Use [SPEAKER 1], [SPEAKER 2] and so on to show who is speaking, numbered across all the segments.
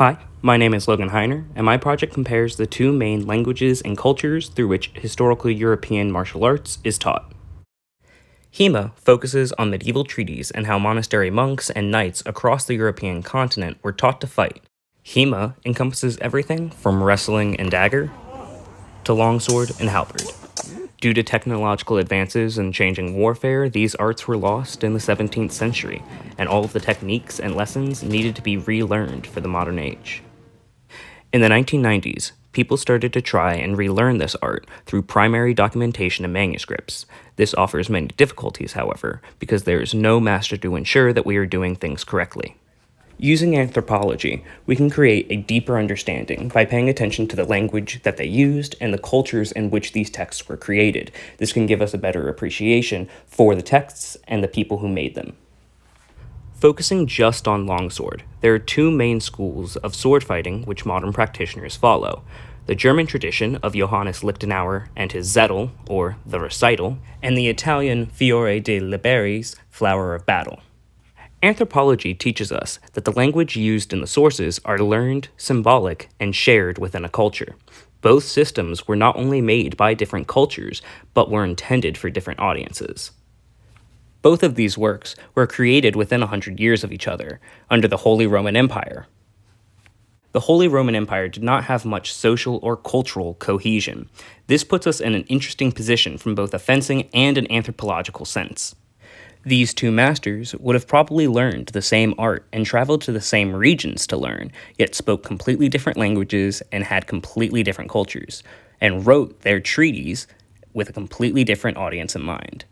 [SPEAKER 1] Hi, my name is Logan Heiner, and my project compares the two main languages and cultures through which historical European martial arts is taught. HEMA focuses on medieval treaties and how monastery monks and knights across the European continent were taught to fight. HEMA encompasses everything from wrestling and dagger to longsword and halberd. Due to technological advances and changing warfare, these arts were lost in the 17th century, and all of the techniques and lessons needed to be relearned for the modern age. In the 1990s, people started to try and relearn this art through primary documentation and manuscripts. This offers many difficulties, however, because there is no master to ensure that we are doing things correctly. Using anthropology, we can create a deeper understanding by paying attention to the language that they used and the cultures in which these texts were created. This can give us a better appreciation for the texts and the people who made them. Focusing just on longsword, there are two main schools of sword fighting which modern practitioners follow. The German tradition of Johannes Lichtenauer and his Zettel, or the recital, and the Italian Fiore de Liberis, flower of battle. Anthropology teaches us that the language used in the sources are learned, symbolic, and shared within a culture. Both systems were not only made by different cultures, but were intended for different audiences. Both of these works were created within 100 years of each other, under the Holy Roman Empire. The Holy Roman Empire did not have much social or cultural cohesion. This puts us in an interesting position from both a fencing and an anthropological sense. These two masters would have probably learned the same art and traveled to the same regions to learn, yet spoke completely different languages and had completely different cultures, and wrote their treaties with a completely different audience in mind.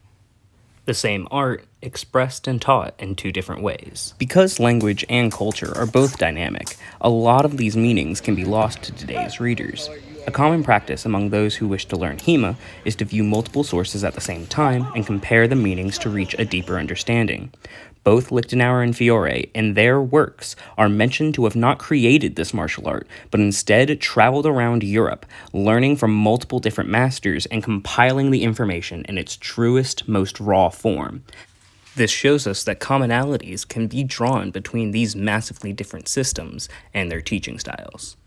[SPEAKER 1] The same art expressed and taught in two different ways. Because language and culture are both dynamic, a lot of these meanings can be lost to today's readers. A common practice among those who wish to learn HEMA is to view multiple sources at the same time and compare the meanings to reach a deeper understanding. Both Lichtenauer and Fiore, in their works, are mentioned to have not created this martial art, but instead traveled around Europe, learning from multiple different masters and compiling the information in its truest, most raw form. This shows us that commonalities can be drawn between these massively different systems and their teaching styles.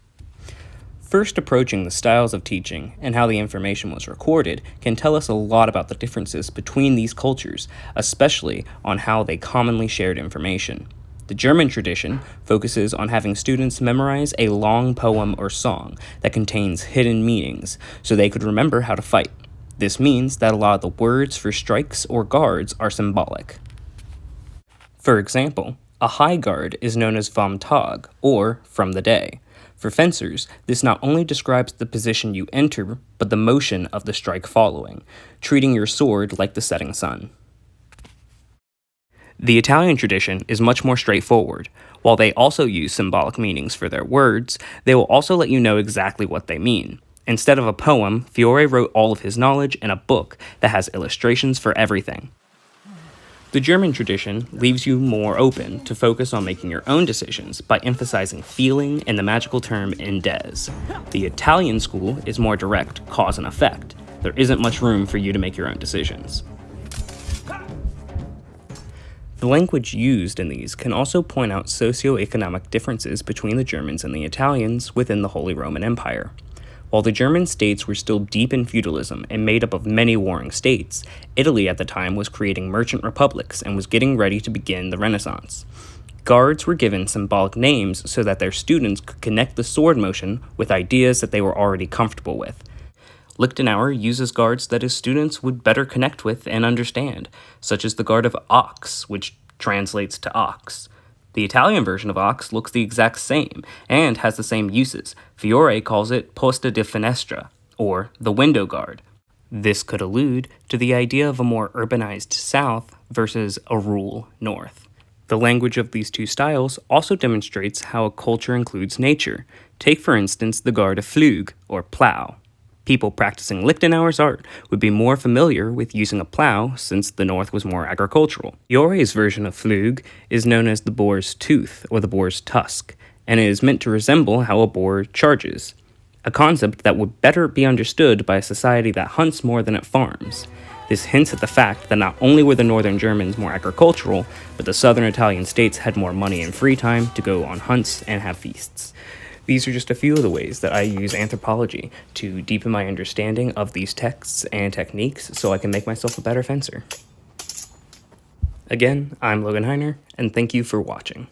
[SPEAKER 1] First, approaching the styles of teaching and how the information was recorded can tell us a lot about the differences between these cultures, especially on how they commonly shared information. The German tradition focuses on having students memorize a long poem or song that contains hidden meanings so they could remember how to fight. This means that a lot of the words for strikes or guards are symbolic. For example, a high guard is known as vom Tag, or from the day. For fencers, this not only describes the position you enter, but the motion of the strike following, treating your sword like the setting sun. The Italian tradition is much more straightforward. While they also use symbolic meanings for their words, they will also let you know exactly what they mean. Instead of a poem, Fiore wrote all of his knowledge in a book that has illustrations for everything. The German tradition leaves you more open to focus on making your own decisions by emphasizing feeling and the magical term in des. The Italian school is more direct, cause and effect. There isn't much room for you to make your own decisions. The language used in these can also point out socioeconomic differences between the Germans and the Italians within the Holy Roman Empire. While the German states were still deep in feudalism and made up of many warring states, Italy at the time was creating merchant republics and was getting ready to begin the Renaissance. Guards were given symbolic names so that their students could connect the sword motion with ideas that they were already comfortable with. Lichtenauer uses guards that his students would better connect with and understand, such as the guard of ox, which translates to ox. The Italian version of ox looks the exact same, and has the same uses. Fiore calls it posta di finestra, or the window guard. This could allude to the idea of a more urbanized south versus a rural north. The language of these two styles also demonstrates how a culture includes nature. Take for instance the guard of Flug, or plow. People practicing Lichtenauer's art would be more familiar with using a plow since the north was more agricultural. Fiore's version of Flug is known as the boar's tooth or the boar's tusk, and it is meant to resemble how a boar charges, a concept that would better be understood by a society that hunts more than it farms. This hints at the fact that not only were the northern Germans more agricultural, but the southern Italian states had more money and free time to go on hunts and have feasts. These are just a few of the ways that I use anthropology to deepen my understanding of these texts and techniques so I can make myself a better fencer. Again, I'm Logan Heiner, and thank you for watching.